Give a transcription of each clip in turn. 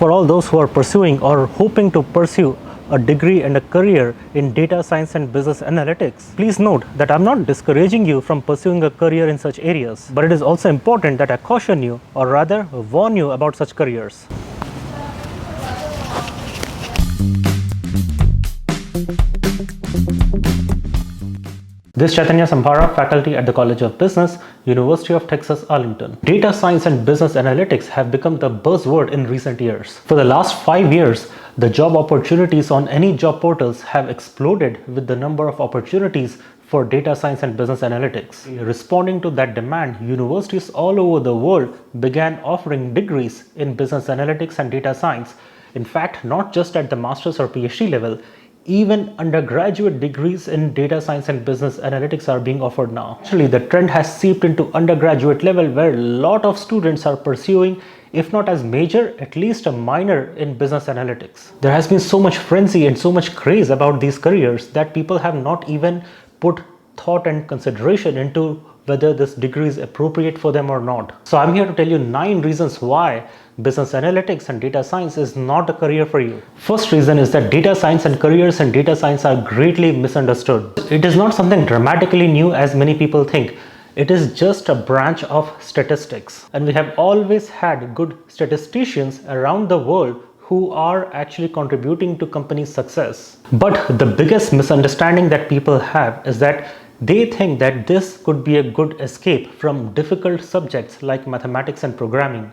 For all those who are pursuing or hoping to pursue a degree and a career in data science and business analytics, please note that I'm not discouraging you from pursuing a career in such areas, but it is also important that I caution you, or rather warn you about such careers. This is Chaitanya Sambhara, faculty at the College of Business, University of Texas, Arlington. Data science and business analytics have become the buzzword in recent years. For the last 5 years, the job opportunities on any job portals have exploded with the number of opportunities for data science and business analytics. Responding to that demand, universities all over the world began offering degrees in business analytics and data science. In fact, not just at the master's or PhD level, even undergraduate degrees in data science and business analytics are being offered now. Actually, the trend has seeped into undergraduate level where a lot of students are pursuing, if not as major, at least a minor in business analytics. There has been so much frenzy and so much craze about these careers that people have not even put thought and consideration into whether this degree is appropriate for them or not. So I'm here to tell you 9 reasons why business analytics and data science is not a career for you. First reason is that data science and careers in data science are greatly misunderstood. It is not something dramatically new as many people think. It is just a branch of statistics. And we have always had good statisticians around the world who are actually contributing to companies' success. But the biggest misunderstanding that people have is that they think that this could be a good escape from difficult subjects like mathematics and programming.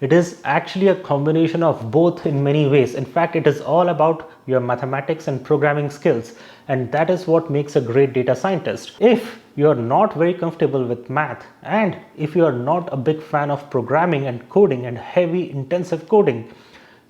It is actually a combination of both in many ways. In fact, it is all about your mathematics and programming skills, and that is what makes a great data scientist. If you are not very comfortable with math, and if you are not a big fan of programming and coding and heavy intensive coding,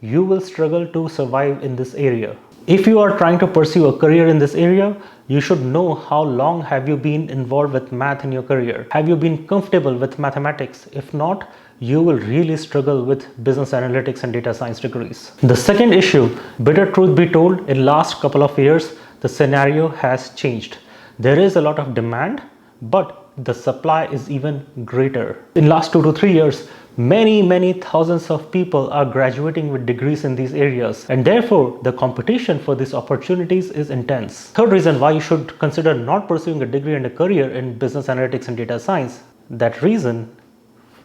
you will struggle to survive in this area. If you are trying to pursue a career in this area, you should know how long have you been involved with math in your career. Have you been comfortable with mathematics? If not, you will really struggle with business analytics and data science degrees. The second issue, bitter truth be told, in last couple of years, the scenario has changed. There is a lot of demand, but the supply is even greater. In last 2 to 3 years, many thousands of people are graduating with degrees in these areas, and therefore the competition for these opportunities is intense. Third reason why you should consider not pursuing a degree and a career in business analytics and data science, that reason,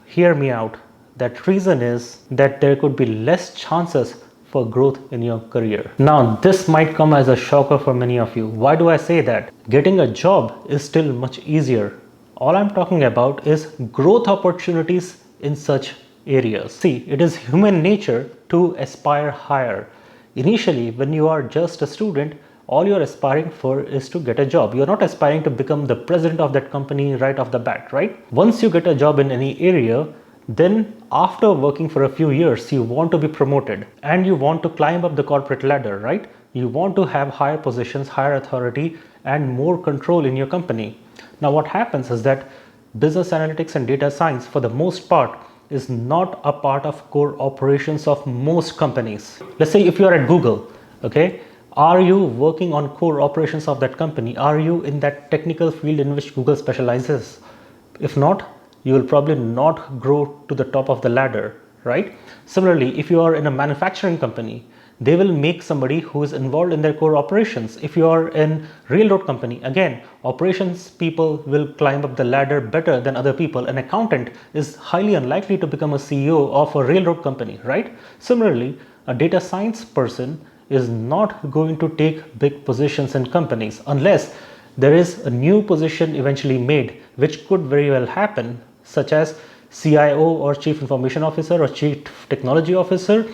hear me out, that reason is that there could be less chances for growth in your career. Now, this might come as a shocker for many of you. Why do I say that? Getting a job is still much easier. All I'm talking about is growth opportunities in such areas. See, it is human nature to aspire higher. Initially, when you are just a student, all you're aspiring for is to get a job. You're not aspiring to become the president of that company right off the bat, right? Once you get a job in any area, then after working for a few years, you want to be promoted and you want to climb up the corporate ladder, right? You want to have higher positions, higher authority, and more control in your company. Now, what happens is that business analytics and data science, for the most part, is not a part of core operations of most companies. Let's say if you are at Google, okay? Are you working on core operations of that company? Are you in that technical field in which Google specializes? If not, you will probably not grow to the top of the ladder, right? Similarly, if you are in a manufacturing company, they will make somebody who is involved in their core operations. If you are in railroad company, again, operations people will climb up the ladder better than other people. An accountant is highly unlikely to become a CEO of a railroad company, right? Similarly, a data science person is not going to take big positions in companies unless there is a new position eventually made, which could very well happen, such as CIO or Chief Information Officer or Chief Technology Officer.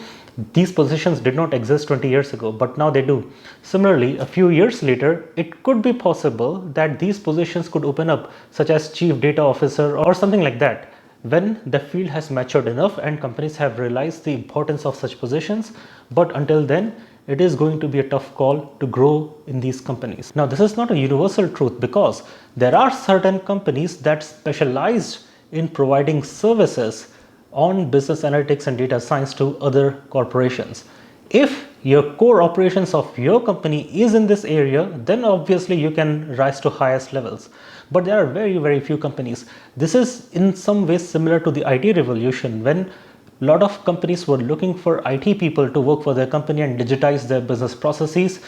These positions did not exist 20 years ago, but now they do. Similarly, a few years later, it could be possible that these positions could open up, such as Chief Data Officer or something like that, when the field has matured enough and companies have realized the importance of such positions. But until then, it is going to be a tough call to grow in these companies. Now, this is not a universal truth because there are certain companies that specialize in providing services on business analytics and data science to other corporations. If your core operations of your company is in this area, then obviously you can rise to highest levels. But there are very few companies. This is in some ways similar to the IT revolution, when a lot of companies were looking for IT people to work for their company and digitize their business processes.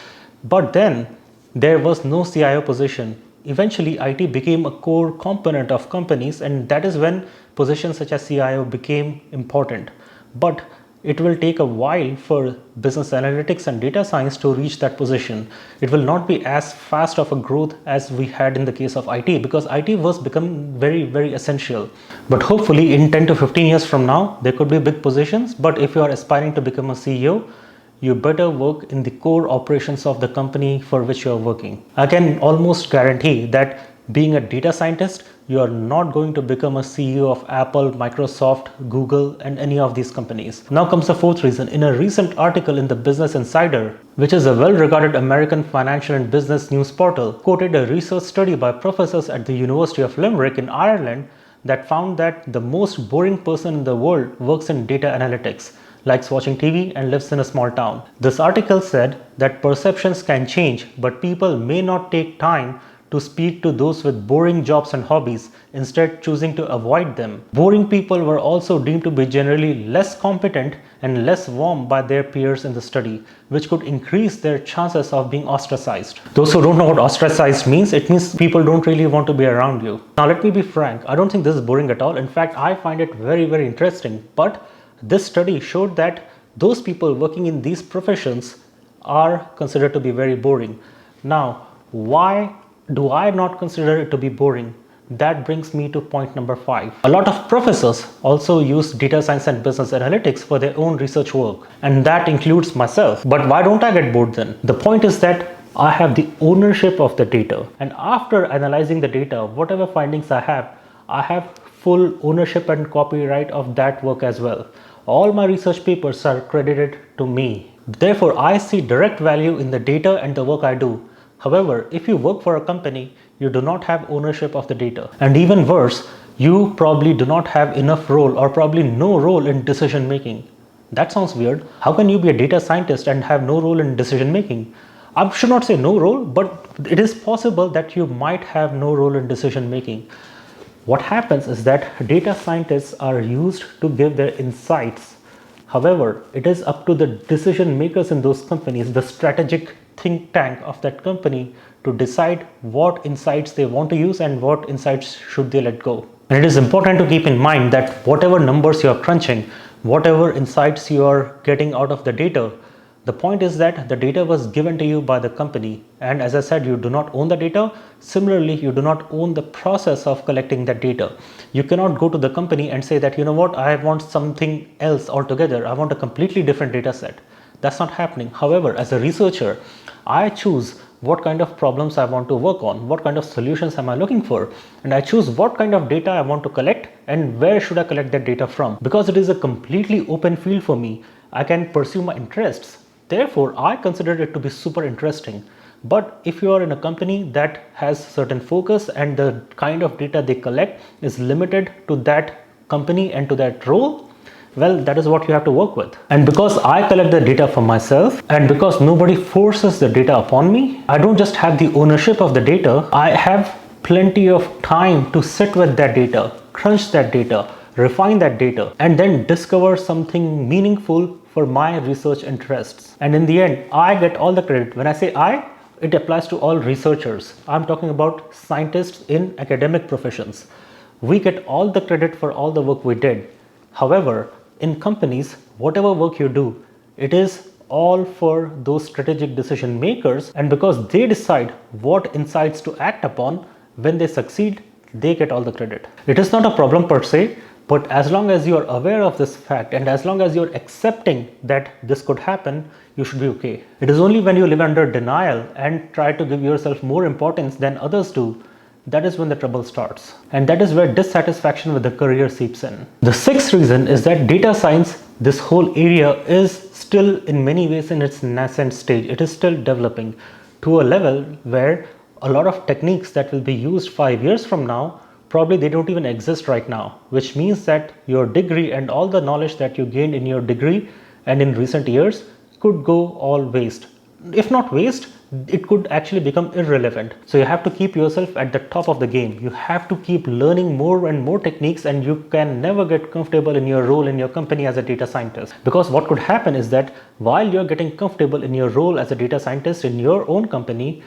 But then there was no CIO position. Eventually, IT became a core component of companies, and that is when positions such as CIO became important. But it will take a while for business analytics and data science to reach that position. It will not be as fast of a growth as we had in the case of IT, because IT was becoming very, very essential. But hopefully in 10 to 15 years from now, there could be big positions. But if you are aspiring to become a CEO, you better work in the core operations of the company for which you are working. I can almost guarantee that being a data scientist, you are not going to become a CEO of Apple, Microsoft, Google, and any of these companies. Now comes the fourth reason. In a recent article in the Business Insider, which is a well-regarded American financial and business news portal, quoted a research study by professors at the University of Limerick in Ireland that found that the most boring person in the world works in data analytics, likes watching TV, and lives in a small town. This article said that perceptions can change, but people may not take time to speak to those with boring jobs and hobbies, instead choosing to avoid them. Boring people were also deemed to be generally less competent and less warm by their peers in the study, which could increase their chances of being ostracized. Those who don't know what ostracized means, it means people don't really want to be around you. Now let me be frank, I don't think this is boring at all. In fact, I find it very, very interesting. But this study showed that those people working in these professions are considered to be very boring. Now, why do I not consider it to be boring? That brings me to point number 5. A lot of professors also use data science and business analytics for their own research work, and that includes myself. But why don't I get bored then? The point is that I have the ownership of the data, and after analyzing the data, whatever findings I have full ownership and copyright of that work as well. All my research papers are credited to me. Therefore, I see direct value in the data and the work I do. However, if you work for a company, you do not have ownership of the data. And even worse, you probably do not have enough role or probably no role in decision making. That sounds weird. How can you be a data scientist and have no role in decision making? I should not say no role, but it is possible that you might have no role in decision making. What happens is that data scientists are used to give their insights. However, it is up to the decision makers in those companies, the strategic think tank of that company, to decide what insights they want to use and what insights should they let go. And it is important to keep in mind that whatever numbers you are crunching, whatever insights you are getting out of the data, the point is that the data was given to you by the company. And as I said, you do not own the data. Similarly, you do not own the process of collecting that data. You cannot go to the company and say that, you know what, I want something else altogether. I want a completely different data set. That's not happening. However, as a researcher, I choose what kind of problems I want to work on, what kind of solutions am I looking for, and I choose what kind of data I want to collect and where should I collect that data from. Because it is a completely open field for me, I can pursue my interests. Therefore, I consider it to be super interesting. But if you are in a company that has certain focus and the kind of data they collect is limited to that company and to that role, well, that is what you have to work with. And because I collect the data for myself and because nobody forces the data upon me, I don't just have the ownership of the data, I have plenty of time to sit with that data, crunch that data, refine that data, and then discover something meaningful for my research interests. And in the end, I get all the credit. When I say I, it applies to all researchers. I'm talking about scientists in academic professions. We get all the credit for all the work we did. However, in companies, whatever work you do, it is all for those strategic decision makers, and because they decide what insights to act upon, when they succeed, they get all the credit. It is not a problem per se, but as long as you are aware of this fact and as long as you're accepting that this could happen, you should be okay. It is only when you live under denial and try to give yourself more importance than others do, that is when the trouble starts. And that is where dissatisfaction with the career seeps in. The sixth reason is that data science, this whole area, is still in many ways in its nascent stage. It is still developing to a level where a lot of techniques that will be used 5 years from now, probably they don't even exist right now, which means that your degree and all the knowledge that you gained in your degree and in recent years could go all waste. if not waste, it could actually become irrelevant. So you have to keep yourself at the top of the game. You have to keep learning more and more techniques, and you can never get comfortable in your role in your company as a data scientist. Because what could happen is that while you're getting comfortable in your role as a data scientist in your own company,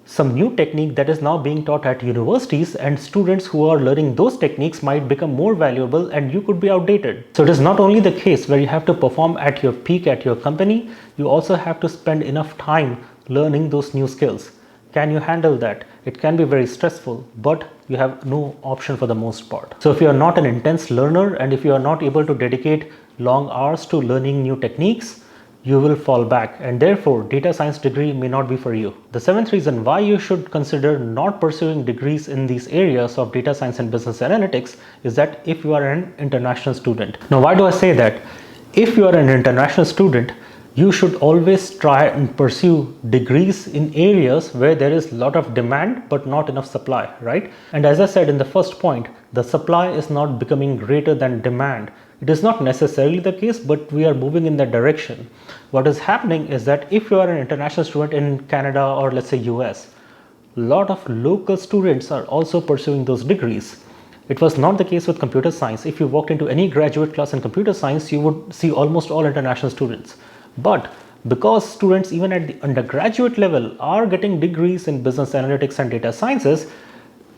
some new technique that is now being taught at universities and students who are learning those techniques might become more valuable, and you could be outdated. So it is not only the case where you have to perform at your peak at your company, you also have to spend enough time learning those new skills. Can you handle that? It can be very stressful, but you have no option for the most part. So if you are not an intense learner, and if you are not able to dedicate long hours to learning new techniques, you will fall back, and therefore data science degree may not be for you. The seventh reason why you should consider not pursuing degrees in these areas of data science and business analytics is that if you are an international student. Now, why do I say that? If you are an international student, you should always try and pursue degrees in areas where there is a lot of demand but not enough supply, right? And as I said in the first point, the supply is not becoming greater than demand. It is not necessarily the case, but we are moving in that direction. What is happening is that if you are an international student in Canada or let's say US, a lot of local students are also pursuing those degrees. It was not the case with computer science. If you walked into any graduate class in computer science, you would see almost all international students. But because students even at the undergraduate level are getting degrees in business analytics and data sciences,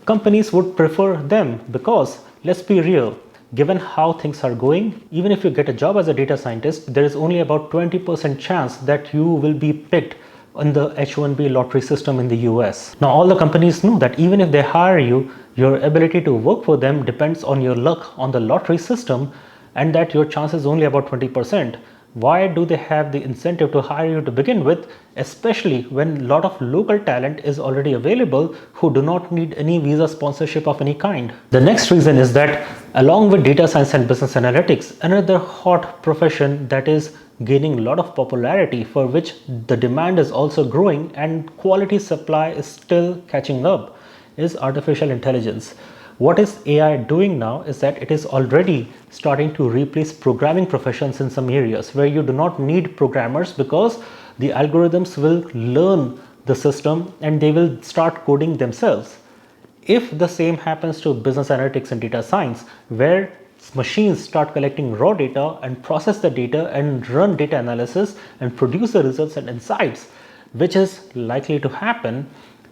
companies would prefer them because, let's be real, given how things are going, even if you get a job as a data scientist, there is only about 20% chance that you will be picked in the H-1B lottery system in the US. Now, all the companies know that even if they hire you, your ability to work for them depends on your luck on the lottery system, and that your chance is only about 20%. Why do they have the incentive to hire you to begin with, especially when a lot of local talent is already available who do not need any visa sponsorship of any kind? The next reason is that along with data science and business analytics, another hot profession that is gaining a lot of popularity, for which the demand is also growing and quality supply is still catching up, is artificial intelligence. What is AI doing now is that it is already starting to replace programming professions in some areas where you do not need programmers, because the algorithms will learn the system and they will start coding themselves. If the same happens to business analytics and data science, where machines start collecting raw data and process the data and run data analysis and produce the results and insights, which is likely to happen,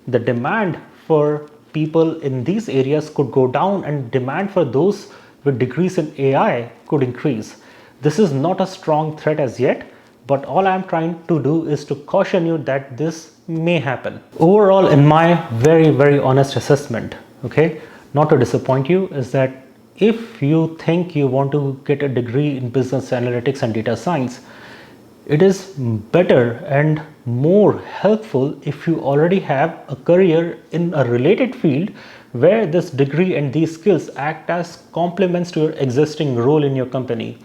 the demand for people in these areas could go down and demand for those with degrees in AI could increase. This is not a strong threat as yet, but all I'm trying to do is to caution you that this may happen. Overall, in my very honest assessment, okay, not to disappoint you, is that if you think you want to get a degree in business analytics and data science, it is better and more helpful if you already have a career in a related field where this degree and these skills act as complements to your existing role in your company.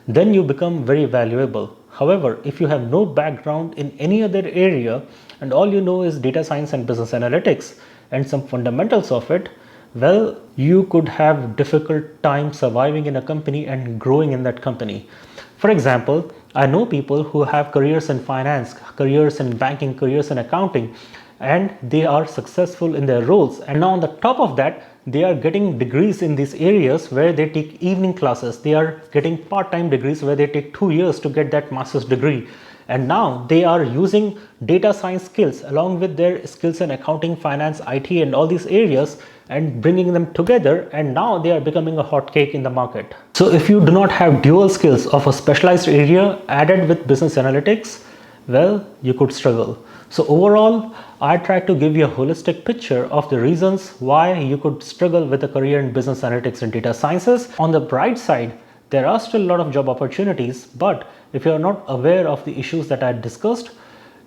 Then you become very valuable. However, if you have no background in any other area and all you know is data science and business analytics and some fundamentals of it, well, you could have difficult time surviving in a company and growing in that company. For example, I know people who have careers in finance, careers in banking, careers in accounting, and they are successful in their roles. And now on the top of that, they are getting degrees in these areas where they take evening classes. They are getting part-time degrees where they take 2 years to get that master's degree. And now they are using data science skills along with their skills in accounting, finance, IT, and all these areas, and bringing them together, and now they are becoming a hot cake in the market. So if you do not have dual skills of a specialized area added with business analytics, well, you could struggle. So overall, I tried to give you a holistic picture of the reasons why you could struggle with a career in business analytics and data sciences. On the bright side, there are still a lot of job opportunities, but if you are not aware of the issues that I discussed,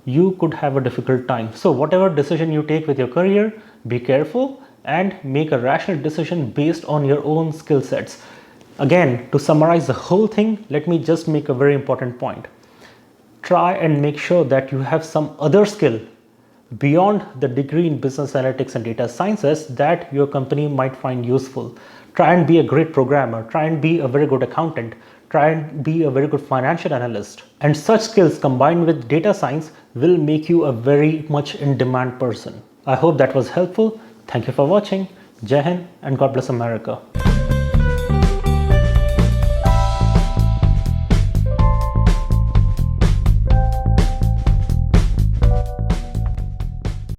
you could have a difficult time. So whatever decision you take with your career, be careful and make a rational decision based on your own skill sets. Again, to summarize the whole thing, let me just make a very important point. Try and make sure that you have some other skill beyond the degree in business analytics and data sciences that your company might find useful. Try and be a great programmer, try and be a very good accountant, try and be a very good financial analyst. And such skills combined with data science will make you a very much in demand person. I hope that was helpful. Thank you for watching. Jai Hind and God bless America.